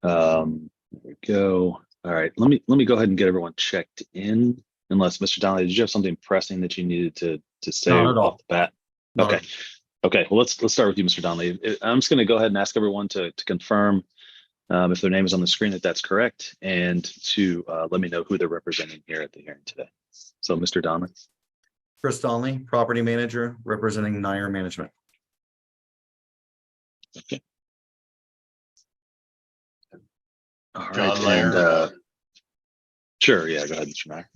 There we go. All right, let me go ahead and get everyone checked in. Unless Mr. Donnelly, did you have something pressing that you needed to say Not at all. off the bat? Not Okay. Okay. Well, let's start with you, Mr. Donnelly. I'm just going to go ahead and ask everyone to confirm if their name is on the screen, that that's correct, and to let me know who they're representing here at the hearing today. So, Mr. Donnelly. Chris Donnelly, property manager representing Nair Management. Okay. All right. John And Nair. sure. Yeah. Go ahead, Mr. Nair.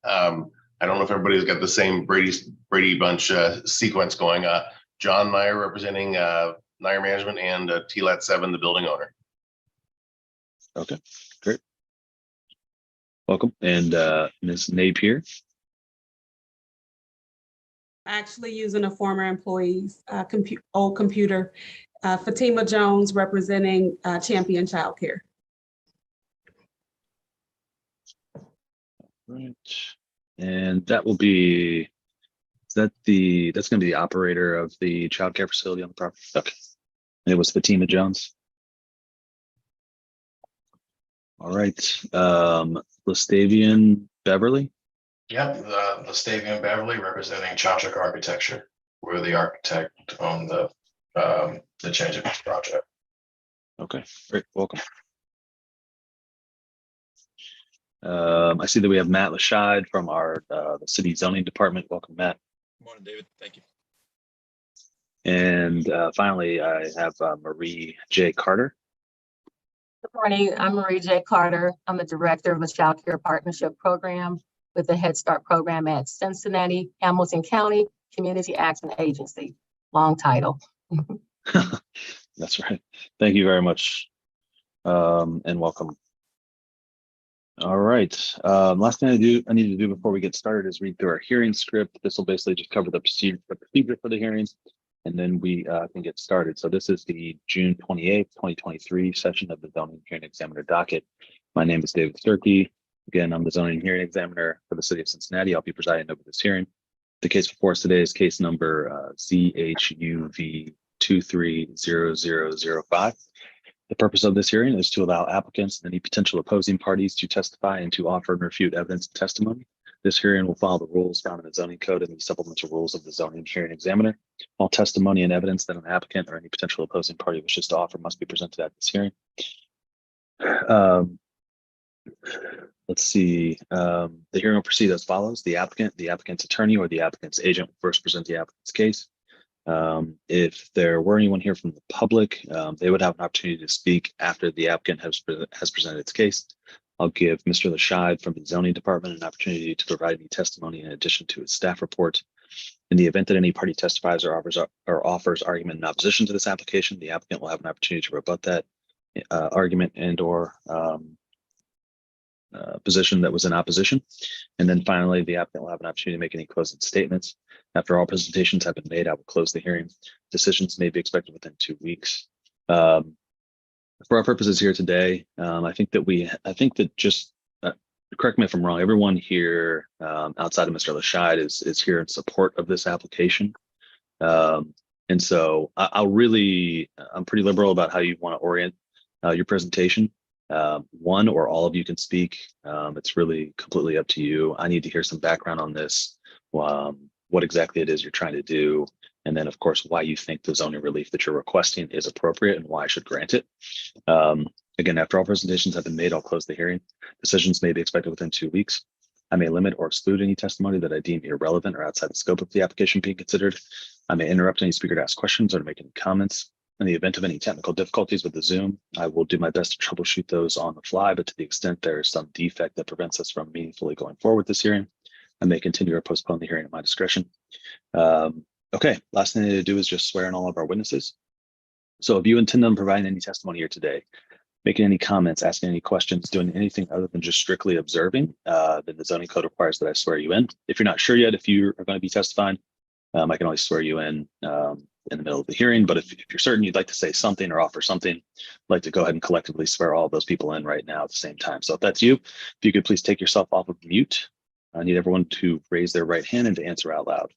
I don't know if everybody's got the same Brady Bunch sequence going. John Nair representing Nair Management and TLAT 7, the building owner. Okay. Great. Welcome. And Ms. Napier. Actually using a former employee's old computer. Fatima Jones representing Champion Childcare. Right. And that will be, that's going to be the operator of the child care facility on the property. Okay. And it was Fatima Jones. All right. Lastavian Beverly. Yep, Lastavian Beverly representing Chachak Architecture. We're the architect on the change of use project. Okay, great, welcome. I see that we have Matt Lashide from our the city zoning department. Welcome, Matt. Good morning, David. Thank you. And finally, I have Marie J. Carter. Good morning. I'm Marie J. Carter. I'm the director of the Child Care Partnership Program with the Head Start program at Cincinnati, Hamilton County Community Action Agency. Long title. That's right. Thank you very much, and welcome. All right. Last thing I need to do before we get started is read through our hearing script. This will basically just cover the procedure for the hearings, and then we can get started. So this is the June 28th, 2023 session of the Zoning Hearing Examiner docket. My name is David Sturkey. Again, I'm the Zoning Hearing Examiner for the City of Cincinnati. I'll be presiding over this hearing. The case before us today is case number ZHUV230005. The purpose of this hearing is to allow applicants and any potential opposing parties to testify and to offer and refute evidence and testimony. This hearing will follow the rules found in the zoning code and the supplemental rules of the Zoning Hearing Examiner. All testimony and evidence that an applicant or any potential opposing party wishes to offer must be presented at this hearing. Let's see. The hearing will proceed as follows. The applicant, the applicant's attorney, or the applicant's agent will first present the applicant's case. If there were anyone here from the public, they would have an opportunity to speak after the applicant has presented its case. I'll give Mr. Lashide from the zoning department an opportunity to provide any testimony in addition to his staff report. In the event that any party testifies or offers argument in opposition to this application, the applicant will have an opportunity to rebut that argument and or position that was in opposition. And then finally, the applicant will have an opportunity to make any closing statements. After all presentations have been made, I will close the hearing. Decisions may be expected within 2 weeks. For our purposes here today, I think that just correct me if I'm wrong, everyone here outside of Mr. Lashide is here in support of this application. And so I'm pretty liberal about how you want to orient your presentation. One or all of you can speak. It's really completely up to you. I need to hear some background on this, what exactly it is you're trying to do, and then of course why you think the zoning relief that you're requesting is appropriate and why I should grant it. Again, after all presentations have been made, I'll close the hearing. Decisions may be expected within 2 weeks. I may limit or exclude any testimony that I deem irrelevant or outside the scope of the application being considered. I may interrupt any speaker to ask questions or to make any comments. In the event of any technical difficulties with the Zoom, I will do my best to troubleshoot those on the fly, but to the extent there is some defect that prevents us from meaningfully going forward with this hearing, I may continue or postpone the hearing at my discretion. Okay, last thing I need to do is just swear in all of our witnesses. So if you intend on providing any testimony here today, making any comments, asking any questions, doing anything other than just strictly observing, then the zoning code requires that I swear you in. If you're not sure yet if you are going to be testifying, I can always swear you in the middle of the hearing. But if you're certain you'd like to say something or offer something, I'd like to go ahead and collectively swear all those people in right now at the same time. So if that's you, if you could please take yourself off of mute. I need everyone to raise their right hand and to answer out loud.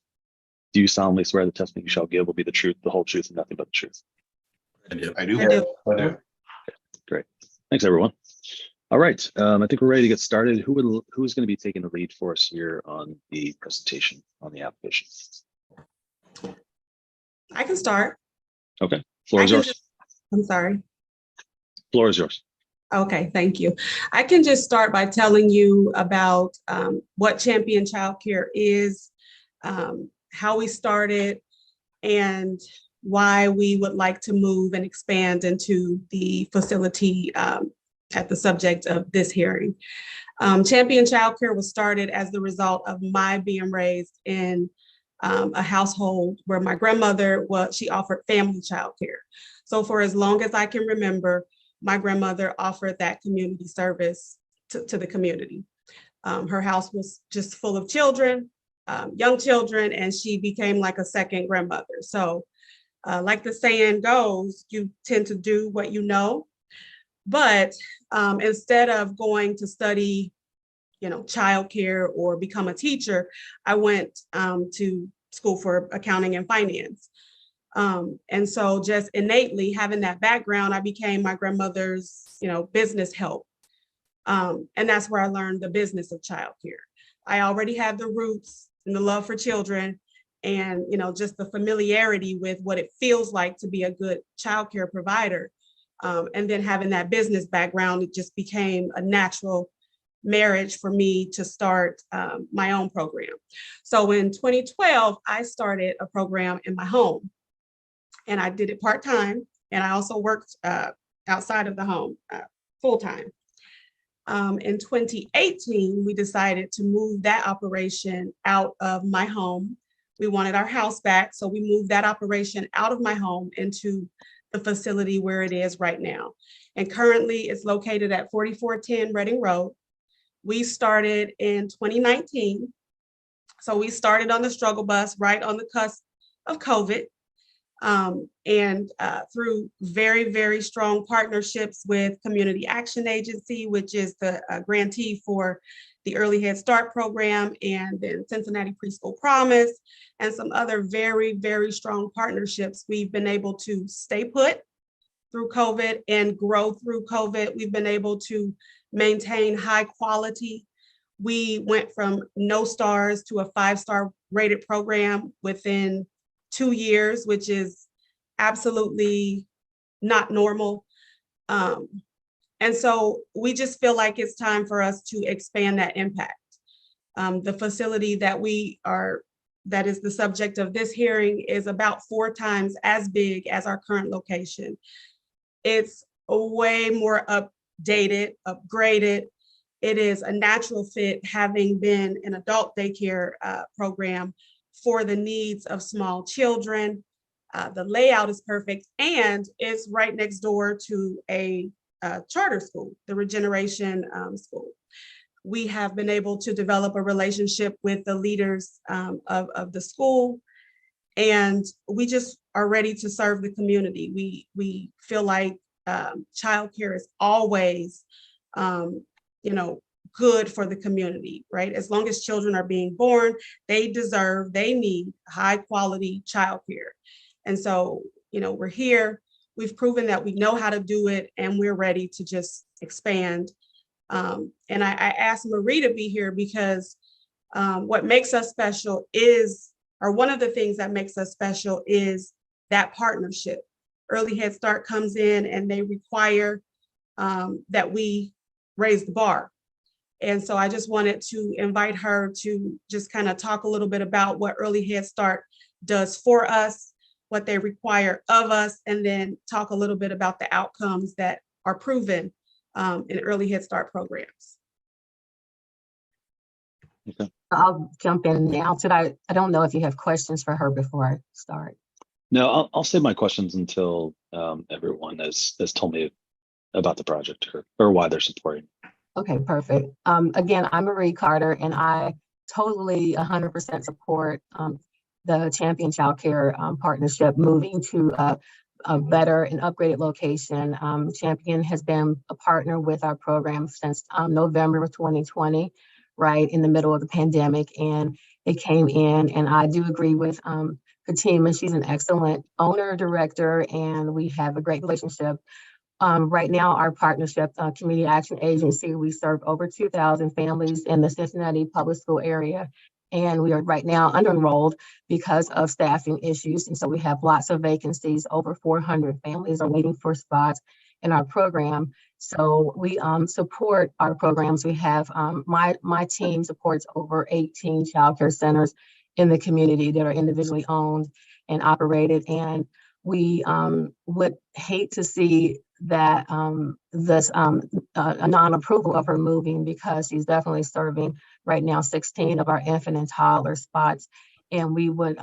Do you solemnly swear the testimony you shall give will be the truth, the whole truth, and nothing but the truth? I do. I do. I do. I do. Great. Thanks, everyone. All right, I think we're ready to get started. Who's going to be taking the lead for us here on the presentation on the application? I can start. Okay, floor is I can yours. just- I'm sorry. Floor is yours. Okay, thank you. I can just start by telling you about what Champion Childcare is, how we started, and why we would like to move and expand into the facility at the subject of this hearing. Champion Childcare was started as the result of my being raised in a household where my grandmother she offered family childcare. So for as long as I can remember, my grandmother offered that community service to the community. Her house was just full of children, young children, and she became like a second grandmother. So like the saying goes, you tend to do what you know. But instead of going to study, childcare or become a teacher, I went to school for accounting and finance. And so just innately having that background, I became my grandmother's, business help. And that's where I learned the business of childcare. I already had the roots and the love for children and, just the familiarity with what it feels like to be a good childcare provider. And then having that business background, it just became a natural marriage for me to start my own program. So in 2012, I started a program in my home. And I did it part-time, and I also worked outside of the home full-time. In 2018, we decided to move that operation out of my home. We wanted our house back, so we moved that operation out of my home into the facility where it is right now. And currently, it's located at 4410 Reading Road. We started in 2019. So we started on the struggle bus right on the cusp of COVID. And through very, very strong partnerships with Community Action Agency, which is the grantee for the Early Head Start program, and then Cincinnati Preschool Promise, and some other very, very strong partnerships, we've been able to stay put through COVID and grow through COVID. We've been able to maintain high quality. We went from no stars to a 5-star rated program within 2 years, which is absolutely not normal. And so we just feel like it's time for us to expand that impact. The facility that that is the subject of this hearing is about 4 times as big as our current location. It's way more updated, upgraded. It is a natural fit, having been an adult daycare program for the needs of small children. The layout is perfect, and it's right next door to a charter school, the Regeneration School. We have been able to develop a relationship with the leaders of the school, and we just are ready to serve the community. We feel like childcare is always, good for the community, right? As long as children are being born, they need high quality childcare. And so, we're here, we've proven that we know how to do it, and we're ready to just expand. And I asked Marie to be here because what makes us special one of the things that makes us special is that partnership. Early Head Start comes in and they require that we raise the bar. And so I just wanted to invite her to just kind of talk a little bit about what Early Head Start does for us, what they require of us, and then talk a little bit about the outcomes that are proven in Early Head Start programs. Okay. I'll jump in now. I don't know if you have questions for her before I start. No, I'll save my questions until everyone has told me about the project or why they're supporting. Okay, perfect. Again, I'm Marie Carter, and I totally 100% support the Champion Childcare partnership moving to a better and upgraded location. Champion has been a partner with our program since November of 2020, right in the middle of the pandemic, and it came in, and I do agree with Fatima. She's an excellent owner, director, and we have a great relationship. Right now, our partnership, Community Action Agency, we serve over 2,000 families in the Cincinnati public school area. And we are right now under-enrolled because of staffing issues. And so we have lots of vacancies. Over 400 families are waiting for spots in our program. So we support our programs. We have, my team supports over 18 childcare centers in the community that are individually owned and operated. And we would hate to see that this a non-approval of her moving, because she's definitely serving right now 16 of our infant and toddler spots. And we would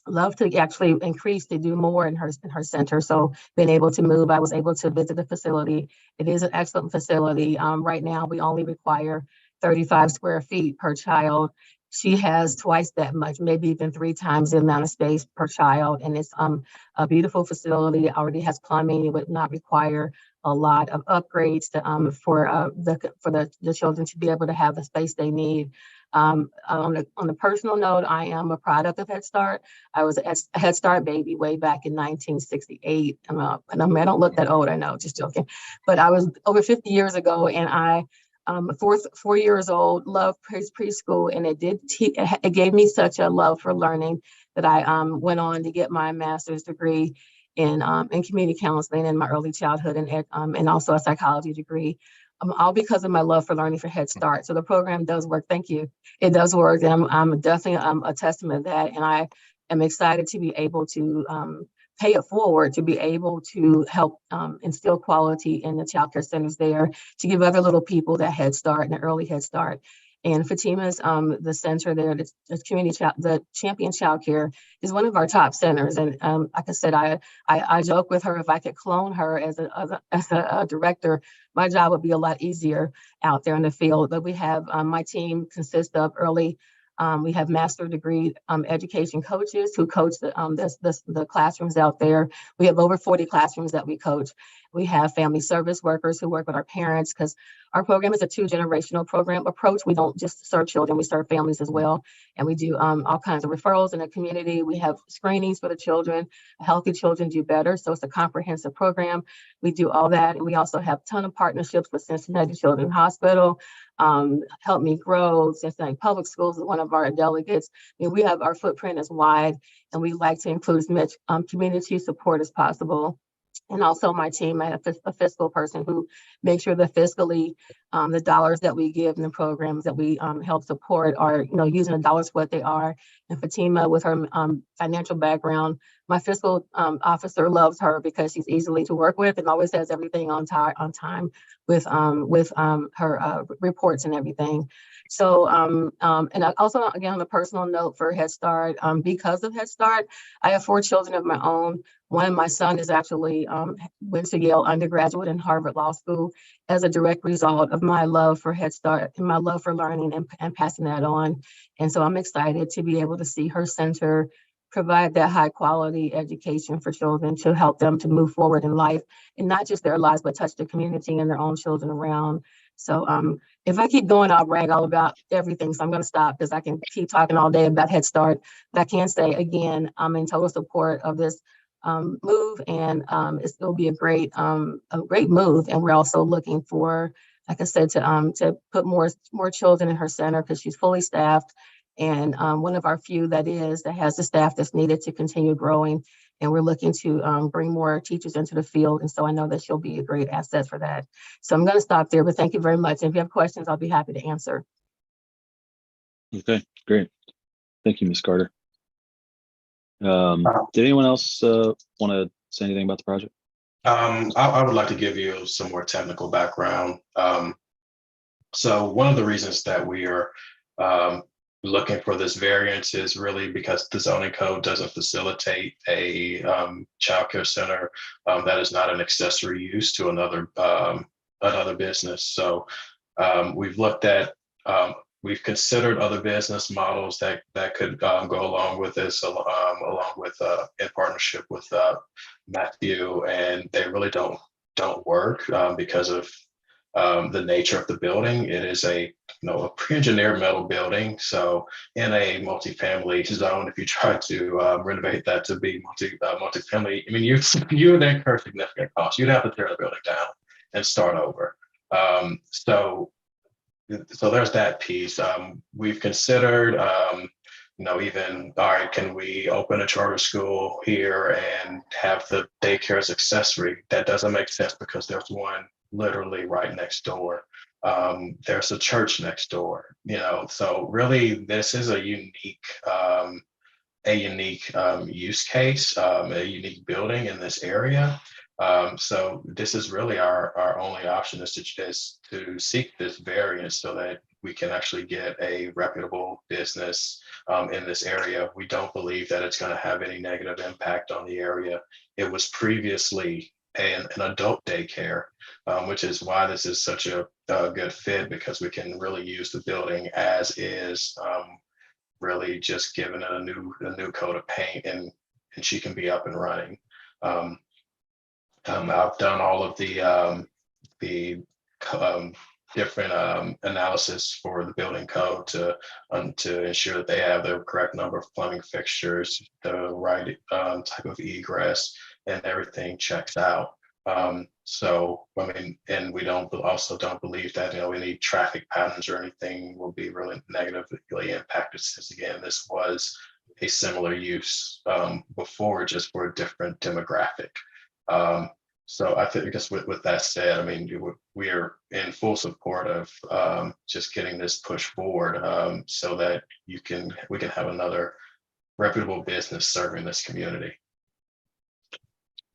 love to actually increase to do more in her center. So being able to move, I was able to visit the facility. It is an excellent facility. Right now, we only require 35 square feet per child. She has twice that much, maybe even 3 times the amount of space per child. And it's a beautiful facility. It already has plumbing. It would not require a lot of upgrades to, for the children to be able to have the space they need. On a personal note, I am a product of Head Start. I was a Head Start baby way back in 1968. And I don't look that old, I know, just joking. But I was over 50 years ago, and I 4 years old, loved preschool, and it gave me such a love for learning that I went on to get my master's degree in community counseling in my early childhood, and also a psychology degree, all because of my love for learning for Head Start. So the program does work. Thank you. It does work, and I'm definitely a testament to that, and I am excited to be able to pay it forward, to be able to help instill quality in the childcare centers there, to give other little people that Head Start and the early Head Start. And Fatima's, the center there, the Champion Childcare is one of our top centers. And like I said, I joke with her, if I could clone her as a director, my job would be a lot easier out there in the field. But we have, my team consists of we have master degree education coaches who coach the classrooms out there. We have over 40 classrooms that we coach. We have family service workers who work with our parents, because our program is a 2-generational program approach. We don't just serve children, we serve families as well. And we do all kinds of referrals in the community. We have screenings for the children. Healthy children do better. So it's a comprehensive program. We do all that. And we also have a ton of partnerships with Cincinnati Children's Hospital, Help Me Grow. Cincinnati Public Schools is one of our delegates. I mean, we have, our footprint is wide, and we like to include as much community support as possible. And also my team, I have a fiscal person who makes sure that fiscally the dollars that we give in the programs that we help support are, using the dollars for what they are. And Fatima, with her financial background, my fiscal officer loves her because she's easily to work with and always has everything on time with her reports and everything. So, and I also, again, on a personal note for Head Start, because of Head Start, I have 4 children of my own. One of my son is actually went to Yale undergraduate and Harvard Law School as a direct result of my love for Head Start and my love for learning and passing that on. And so I'm excited to be able to see her center provide that high quality education for children to help them to move forward in life, and not just their lives, but touch the community and their own children around. So if I keep going, I'll brag all about everything. So I'm going to stop, because I can keep talking all day about Head Start. But I can say again, I'm in total support of this move, and it'll be a great move. And we're also looking for, like I said, to put more children in her center, because she's fully staffed, and one of our few that has the staff that's needed to continue growing. And we're looking to bring more teachers into the field. And so I know that she'll be a great asset for that. So I'm going to stop there, but thank you very much. And if you have questions, I'll be happy to answer. Okay, great. Thank you, Ms. Carter. Did anyone else want to say anything about the project? I would like to give you some more technical background. So one of the reasons that we are looking for this variance is really because the zoning code doesn't facilitate a childcare center that is not an accessory use to another business. So we've looked at, we've considered other business models that could go along with this, along with in partnership with Matthew, and they really don't work because of the nature of the building. It is a a pre-engineered metal building. So in a multifamily zone, if you try to renovate that to be multifamily, I mean, you would incur significant costs. You'd have to tear the building down and start over. So there's that piece. We've considered, even, all right, can we open a charter school here and have the daycare as accessory? That doesn't make sense because there's one literally right next door. There's a church next door, so really this is a unique use case, a unique building in this area. So this is really our only option is to seek this variance so that we can actually get a reputable business in this area. We don't believe that it's going to have any negative impact on the area. It was previously an adult daycare, which is why this is such a good fit, because we can really use the building as is, really just giving it a new coat of paint, and she can be up and running. I've done all of the different analysis for the building code to ensure that they have the correct number of plumbing fixtures, the right type of egress, and everything checks out. So, I mean, and we don't believe that, any traffic patterns or anything will be really negatively impacted, since again, this was a similar use before, just for a different demographic. So I think, just with that said, I mean, we are in full support of just getting this push forward, so that we can have another reputable business serving this community.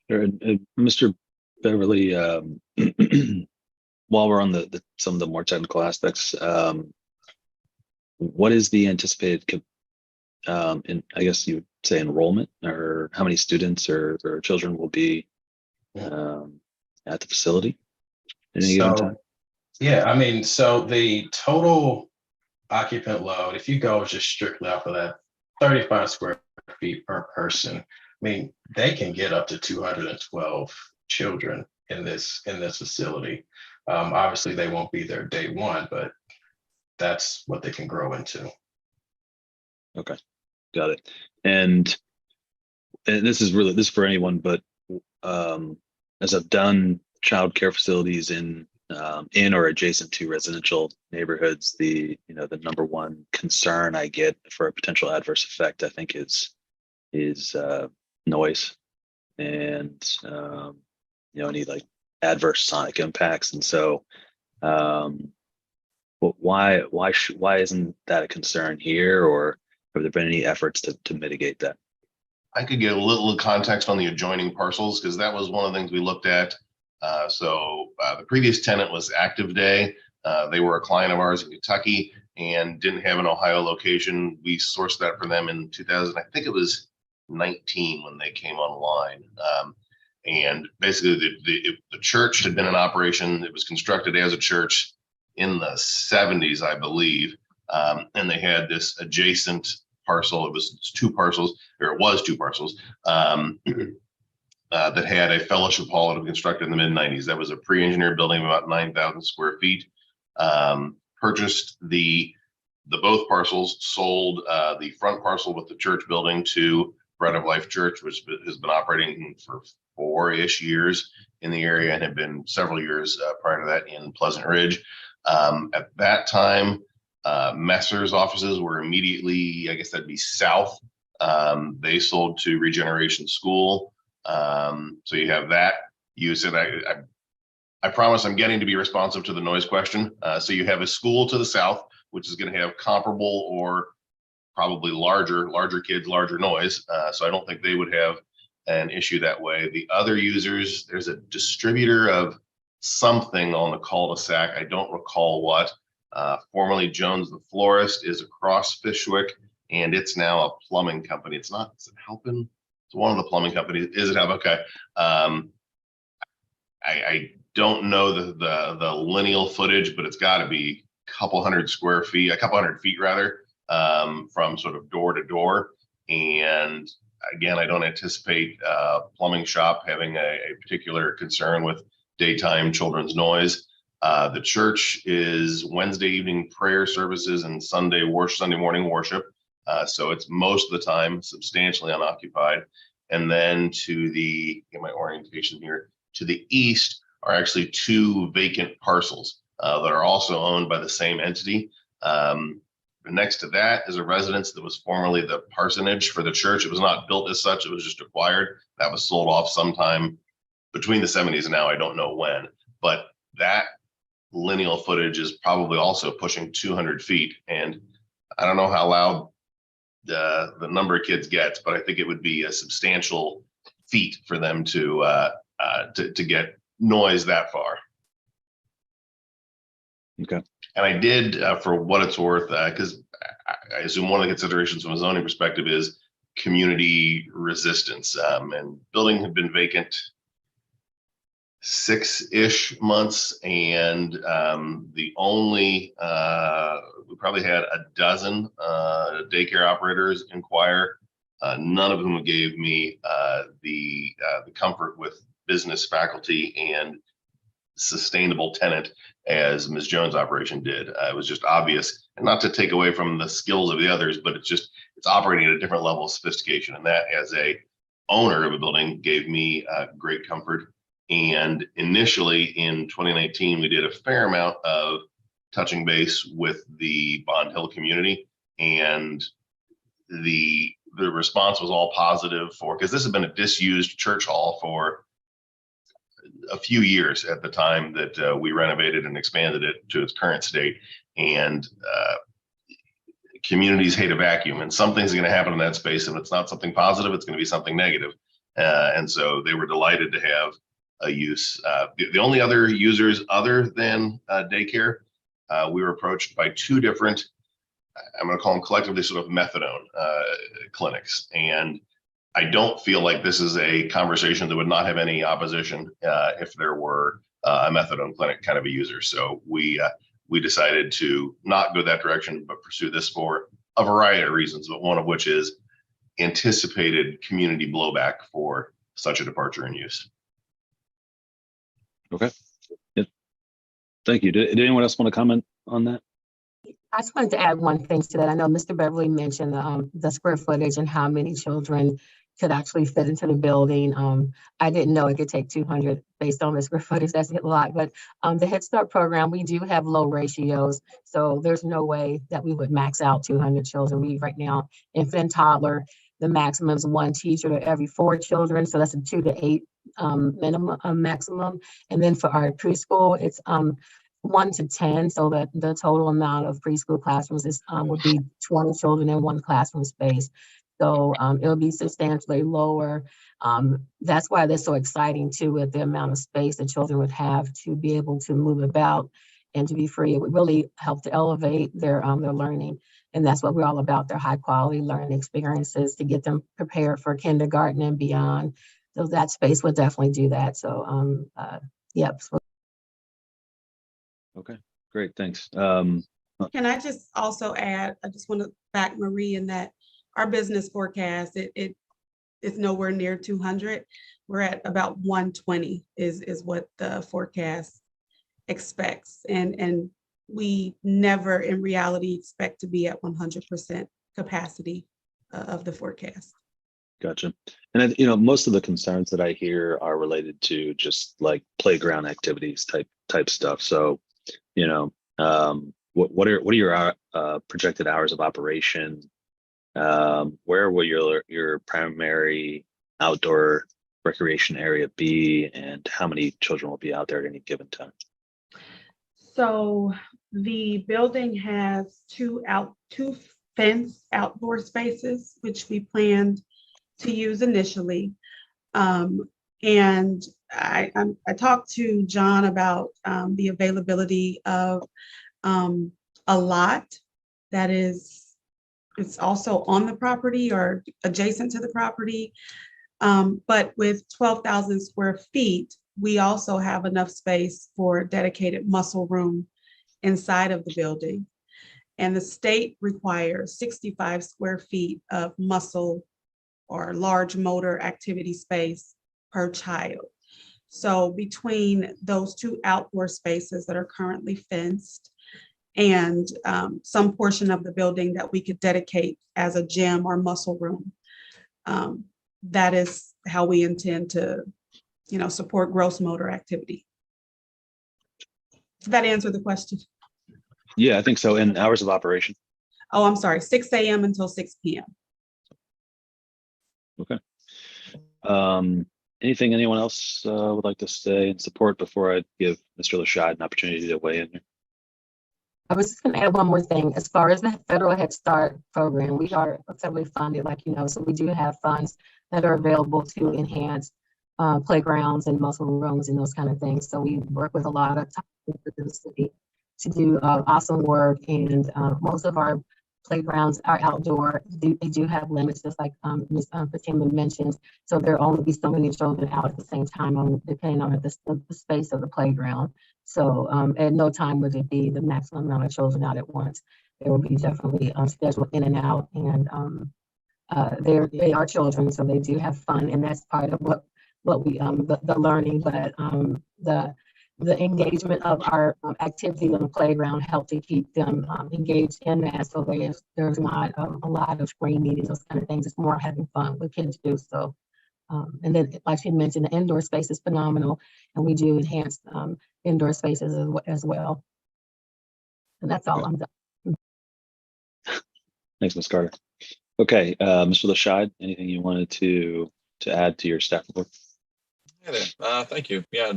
Sure. Mr. Beverly, while we're on some of the more technical aspects, what is the anticipated, I guess you would say, enrollment, or how many students or children will be at the facility at any given time? Yeah, I mean, so the total occupant load, if you go just strictly off of that 35 square feet per person, I mean, they can get up to 212 children in this facility. Obviously, they won't be there day one, but that's what they can grow into. Okay, got it. And this is for anyone, but as I've done childcare facilities in or adjacent to residential neighborhoods, the number one concern I get for a potential adverse effect, I think, is noise, and any like adverse sonic impacts. And so, why isn't that a concern here, or have there been any efforts to mitigate that? I could get a little context on the adjoining parcels, because that was one of the things we looked at. The previous tenant was Active Day. They were a client of ours in Kentucky and didn't have an Ohio location. We sourced that for them in 2000. I think it was 19 when they came online. And basically the church had been in operation. It was constructed as a church in the 70s, I believe. And they had this adjacent parcel. It was two parcels that had a fellowship hall that was constructed in the mid-90s. That was a pre-engineered building of about 9,000 square feet. Purchased the both parcels, sold the front parcel with the church building to Bread of Life Church, which has been operating for 4-ish years in the area and had been several years prior to that in Pleasant Ridge. At that time, Messer's offices were immediately, I guess that'd be south. They sold to Regeneration School. So you have that. You said, I promise I'm getting to be responsive to the noise question. So you have a school to the south, which is going to have comparable or probably larger kids, larger noise. So I don't think they would have an issue that way. The other users, there's a distributor of something on the cul-de-sac. I don't recall what. Formerly Jones the Florist is across Fishwick, and it's now a plumbing company. Is it Helpin? It's one of the plumbing companies. Is it Helpin? Okay. I don't know the lineal footage, but it's got to be a couple hundred feet rather, from sort of door to door. And again, I don't anticipate plumbing shop having a particular concern with daytime children's noise. The church is Wednesday evening prayer services and Sunday morning worship. So it's most of the time substantially unoccupied. And then to the, get my orientation here, to the east are actually 2 vacant parcels that are also owned by the same entity. Next to that is a residence that was formerly the parsonage for the church. It was not built as such, it was just acquired. That was sold off sometime between the 70s and now, I don't know when. But that lineal footage is probably also pushing 200 feet. And I don't know how loud the number of kids gets, but I think it would be a substantial feat for them to get noise that far. Okay. And I did, for what it's worth, because I assume one of the considerations from a zoning perspective is community resistance. And building had been vacant 6-ish months, and the only we probably had a dozen daycare operators inquire, none of whom gave me the comfort with business faculty and sustainable tenant as Ms. Jones' operation did. It was just obvious, and not to take away from the skills of the others, but it's operating at a different level of sophistication, and that as a owner of a building gave me great comfort. And initially in 2019, we did a fair amount of touching base with the Bond Hill community, and the response was all positive because this had been a disused church hall for a few years at the time that we renovated and expanded it to its current state. And communities hate a vacuum, and something's going to happen in that space. If it's not something positive, it's going to be something negative. And so they were delighted to have a use. The only other users other than daycare, we were approached by 2 different, I'm going to call them collectively sort of methadone clinics. And I don't feel like this is a conversation that would not have any opposition if there were a methadone clinic kind of a user. So we decided to not go that direction, but pursue this for a variety of reasons, but one of which is anticipated community blowback for such a departure in use. Okay. Yeah. Thank you. Did anyone else want to comment on that? I just wanted to add one thing to that. I know Mr. Beverly mentioned the square footage and how many children could actually fit into the building. I didn't know it could take 200 based on the square footage. That's a lot, but the Head Start program, we do have low ratios. So there's no way that we would max out 200 children. We right now, infant and toddler, the maximum is 1 teacher to every 4 children. So that's a 2 to 8 minimum maximum. And then for our preschool, it's 1 to 10. So that the total amount of preschool classrooms is would be 20 children in 1 classroom space. So it'll be substantially lower. That's why they're so exciting too, with the amount of space that children would have to be able to move about and to be free. It would really help to elevate their learning. And that's what we're all about, their high quality learning experiences to get them prepared for kindergarten and beyond. So that space would definitely do that. So yep. Okay, great, thanks. Can I just also add, I just want to back Marie in that our business forecast, it is nowhere near 200. We're at about 120 is what the forecast expects. And we never in reality expect to be at 100% capacity of the forecast. Gotcha. And most of the concerns that I hear are related to just like playground activities type stuff. So, what are your projected hours of operation? Where will your primary outdoor recreation area be, and how many children will be out there at any given time? So the building has two fenced outdoor spaces, which we planned to use initially. And I talked to John about the availability of a lot that it's also on the property or adjacent to the property. But with 12,000 square feet, we also have enough space for dedicated muscle room inside of the building. And the state requires 65 square feet of muscle or large motor activity space per child. So between those two outdoor spaces that are currently fenced and some portion of the building that we could dedicate as a gym or muscle room, that is how we intend to, support gross motor activity. Did that answer the question? Yeah, I think so. And hours of operation. Oh, I'm sorry, 6 a.m. until 6 p.m. Okay. Anything anyone else would like to say in support before I give Mr. Lashad an opportunity to weigh in here? I was just gonna add one more thing. As far as the federal Head Start program, we are federally funded, so we do have funds that are available to enhance playgrounds and muscle rooms and those kind of things. So we work with a lot of the city to do awesome work, and most of our playgrounds are outdoor. They do have limits, just like Ms. Fatima mentioned. So there will only be so many children out at the same time, depending on the space of the playground. So at no time would it be the maximum amount of children out at once. There will be definitely scheduled in and out, and they are children, so they do have fun, and that's part of what we the learning, but the engagement of our activities on the playground help to keep them engaged in that. So there's not a lot of screaming and those kind of things. It's more having fun with kids do so. And then, like she mentioned, the indoor space is phenomenal, and we do enhance indoor spaces as well. And that's all I'm done. Thanks, Ms. Carter. Okay, Mr. Lashad, anything you wanted to add to your staff report? Hey there. Thank you. Yeah,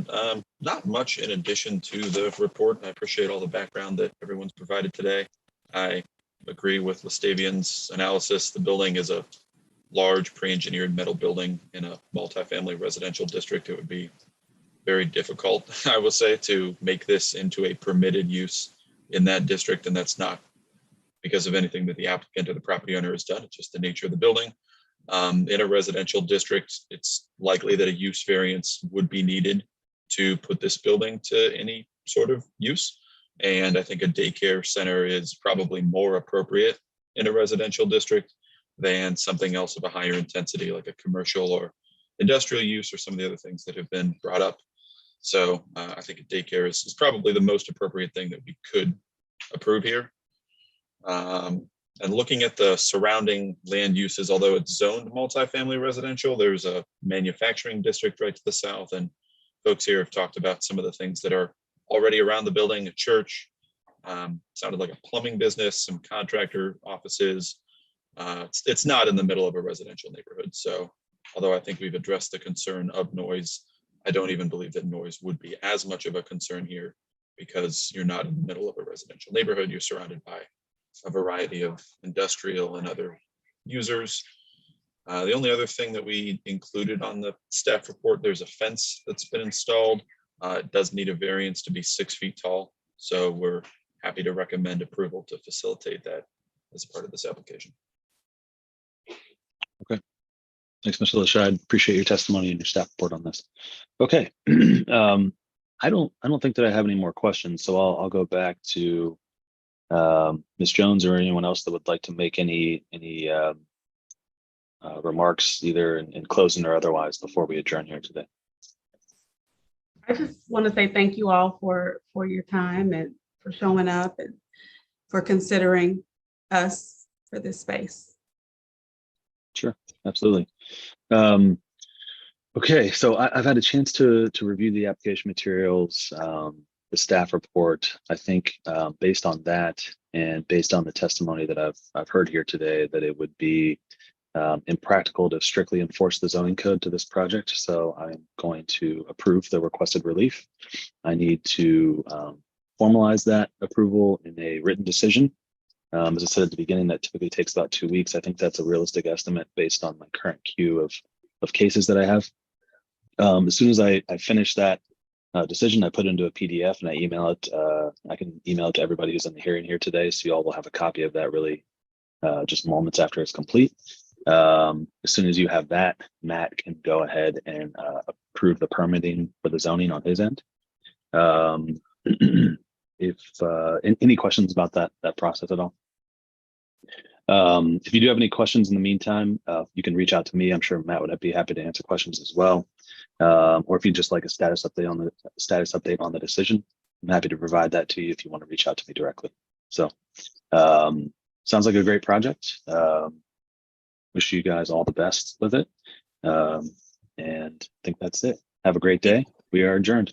not much in addition to the report. I appreciate all the background that everyone's provided today. I agree with Lastavian's analysis. The building is a large pre-engineered metal building in a multifamily residential district. It would be very difficult, I will say, to make this into a permitted use in that district. And that's not because of anything that the applicant or the property owner has done. It's just the nature of the building. In a residential district, it's likely that a use variance would be needed to put this building to any sort of use. And I think a daycare center is probably more appropriate in a residential district than something else of a higher intensity, like a commercial or industrial use or some of the other things that have been brought up. So I think a daycare is probably the most appropriate thing that we could approve here. And looking at the surrounding land uses, although it's zoned multifamily residential, there's a manufacturing district right to the south, and folks here have talked about some of the things that are already around the building, a church, sounded like a plumbing business, some contractor offices. It's not in the middle of a residential neighborhood. So although I think we've addressed the concern of noise, I don't even believe that noise would be as much of a concern here because you're not in the middle of a residential neighborhood. You're surrounded by a variety of industrial and other users. The only other thing that we included on the staff report, there's a fence that's been installed. It does need a variance to be 6 feet tall. So we're happy to recommend approval to facilitate that as part of this application. Okay. Thanks, Mr. Lashad. Appreciate your testimony and your staff report on this. Okay. I don't think that I have any more questions, so I'll go back to Ms. Jones or anyone else that would like to make any remarks, either in closing or otherwise, before we adjourn here today. I just want to say thank you all for your time and for showing up and for considering us for this space. Sure, absolutely. Okay, so I've had a chance to review the application materials, the staff report. I think based on that and based on the testimony that I've heard here today, that it would be impractical to strictly enforce the zoning code to this project. So I'm going to approve the requested relief. I need to formalize that approval in a written decision. As I said at the beginning, that typically takes about 2 weeks. I think that's a realistic estimate based on my current queue of cases that I have. As soon as I finish that decision, I put it into a PDF and I email it. I can email it to everybody who's in the hearing here today, so you all will have a copy of that really just moments after it's complete. As soon as you have that, Matt can go ahead and approve the permitting for the zoning on his end. If any questions about that process at all? If you do have any questions in the meantime, you can reach out to me. I'm sure Matt would be happy to answer questions as well. Or if you just like a status update on the decision, I'm happy to provide that to you if you want to reach out to me directly. So sounds like a great project. Wish you guys all the best with it. And I think that's it. Have a great day. We are adjourned.